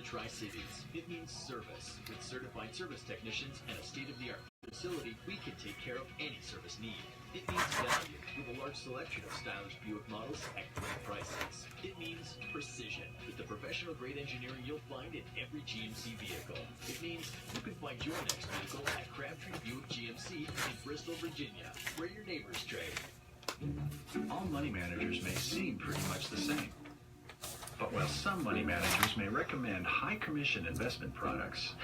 Tri-Cities. It means service. With certified service technicians and a state-of-the-art facility, we can take care of any service need. It means value, with a large selection of stylish Buick models at great prices. It means precision, with the professional-grade engineering you'll find in every GMC vehicle. It means you can find your next vehicle at Crabtree Buick GMC in Bristol, Virginia, where your neighbors trade. All money managers may seem pretty much the same. But while some money managers may recommend high-commission investment products,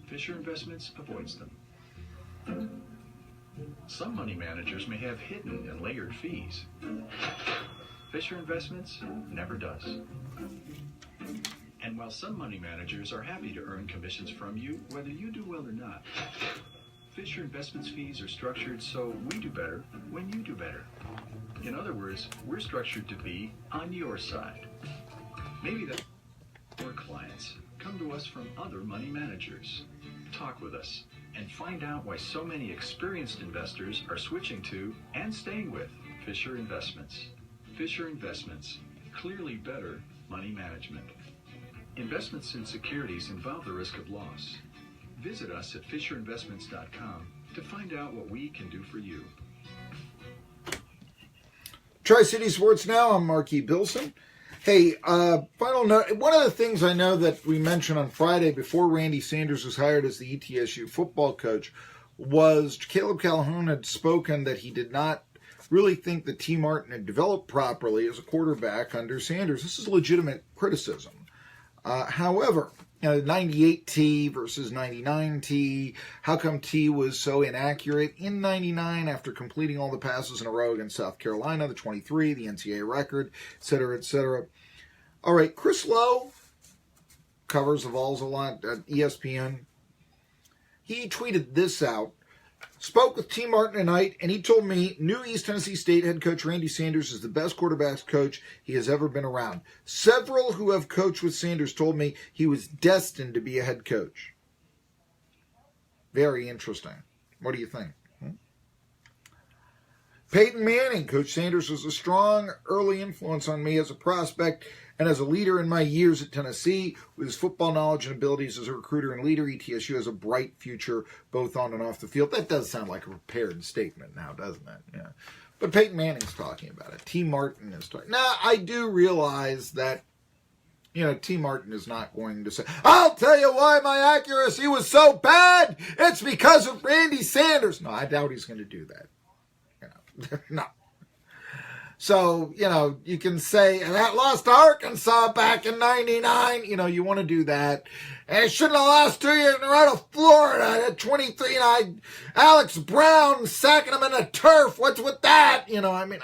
Fisher Investments avoids them. Some money managers may have hidden and layered fees. Fisher Investments never does. And while some money managers are happy to earn commissions from you, whether you do well or not, Fisher Investments fees are structured so we do better when you do better. In other words, we're structured to be on your side. Maybe that's more clients come to us from other money managers. Talk with us and find out why so many experienced investors are switching to and staying with Fisher Investments. Fisher Investments, clearly better money management. Investments in securities involve the risk of loss. Visit us at FisherInvestments.com to find out what we can do for you. Tri-City Sports Now, I'm Marky Billson. Hey, final note, one of the things I know that we mentioned on Friday before Randy Sanders was hired as the ETSU football coach was Caleb Calhoun had spoken that he did not really think that T. Martin had developed properly as a quarterback under Sanders. This is legitimate criticism. However, 98T versus 99T. How come T was so inaccurate in 99 after completing all the passes in a row against South Carolina, the 23, the NCAA record, et cetera, et cetera. All right, Chris Lowe covers the Vols a lot at ESPN. He tweeted this out. Spoke with T. Martin tonight, and he told me new East Tennessee State head coach Randy Sanders is the best quarterbacks coach he has ever been around. Several who have coached with Sanders told me he was destined to be a head coach. Very interesting. What do you think? Peyton Manning. Coach Sanders was a strong early influence on me as a prospect and as a leader in my years at Tennessee. With his football knowledge and abilities as a recruiter and leader, ETSU has a bright future both on and off the field. That does sound like a prepared statement now, doesn't it? Yeah. But Peyton Manning's talking about it. T. Martin is talking. Now, I do realize that, T. Martin is not going to say, I'll tell you why my accuracy was so bad. It's because of Randy Sanders. No, I doubt he's going to do that. No. So, you can say, that lost to Arkansas back in 99. You want to do that. And it shouldn't have lost 2 years in a row to Florida at 23. Alex Brown sacking him in the turf. What's with that?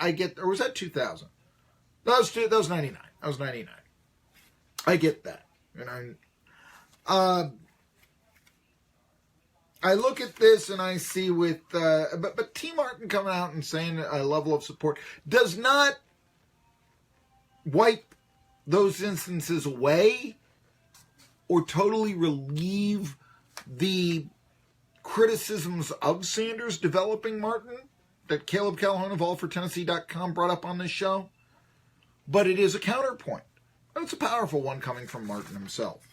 I get, or was that 2000? That was 99. That was 99. I get that. I look at this and I see but T. Martin coming out and saying a level of support does not wipe those instances away or totally relieve the criticisms of Sanders developing Martin that Caleb Calhoun of AllForTennessee.com brought up on this show. But it is a counterpoint. And it's a powerful one coming from Martin himself.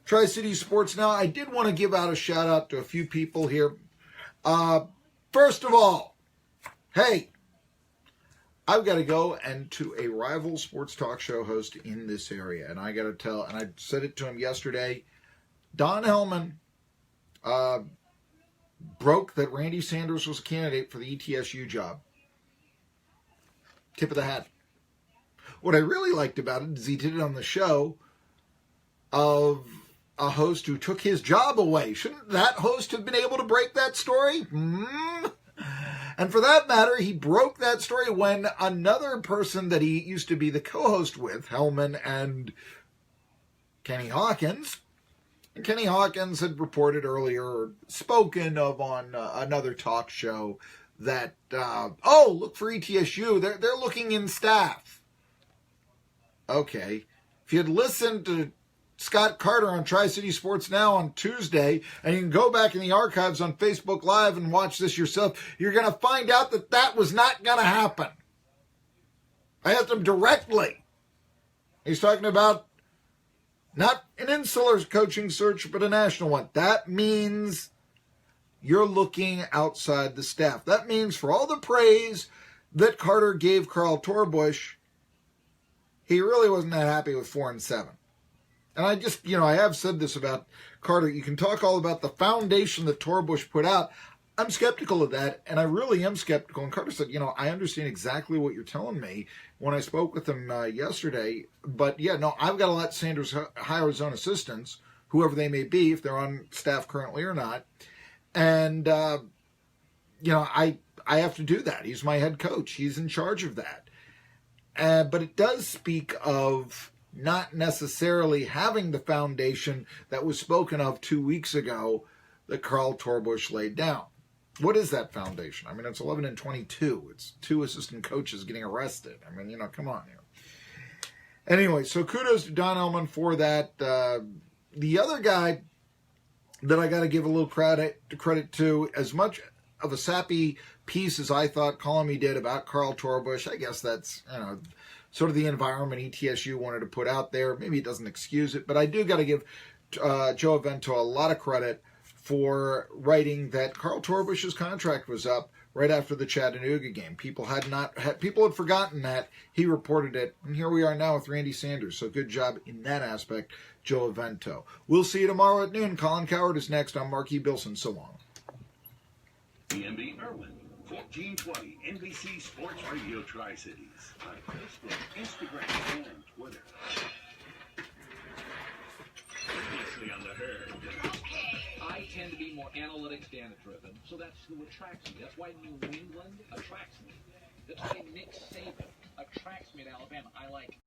Tri-City Sports Now. I did want to give out a shout out to a few people here. First of all, hey, I've got to go and to a rival sports talk show host in this area. And I got to tell, and I said it to him yesterday, Don Hellman broke that Randy Sanders was a candidate for the ETSU job. Tip of the hat. What I really liked about it is he did it on the show of a host who took his job away. Shouldn't that host have been able to break that story? And for that matter, he broke that story when another person that he used to be the co-host with, Hellman and Kenny Hawkins, and Kenny Hawkins had reported earlier, or spoken of on another talk show, that, look for ETSU. They're looking in staff. Okay. If you had listened to Scott Carter on Tri-City Sports Now on Tuesday, and you can go back in the archives on Facebook Live and watch this yourself, you're going to find out that was not going to happen. I asked him directly. He's talking about not an insular coaching search, but a national one. That means you're looking outside the staff. That means for all the praise that Carter gave Carl Torbush, he really wasn't that happy with 4-7. And I just, I have said this about Carter. You can talk all about the foundation that Torbush put out. I'm skeptical of that, and I really am skeptical. And Carter said, I understand exactly what you're telling me when I spoke with him yesterday. But, I've got to let Sanders hire his own assistants, whoever they may be, if they're on staff currently or not. And, I have to do that. He's my head coach. He's in charge of that. But it does speak of not necessarily having the foundation that was spoken of 2 weeks ago that Carl Torbush laid down. What is that foundation? I mean, it's 11-22. It's 2 assistant coaches getting arrested. I mean, come on here. Anyway, so kudos to Don Ellman for that. The other guy that I got to give a little credit to, as much of a sappy piece as I thought Colomie did about Carl Torbush, I guess that's, sort of the environment ETSU wanted to put out there. Maybe it doesn't excuse it, but I do got to give Joe Avento a lot of credit for writing that Carl Torbush's contract was up right after the Chattanooga game. People had forgotten that. He reported it, and here we are now with Randy Sanders. So good job in that aspect, Joe Avento. We'll see you tomorrow at noon. Colin Coward is next. I'm Marky Billson. So long. DMB Irwin, 1420 NBC Sports Radio Tri-Cities on Facebook, Instagram, and Twitter. Previously on the herd. I tend to be more analytics data-driven, so that's who attracts me. That's why New England attracts me. That's why Nick Saban attracts me to Alabama. I like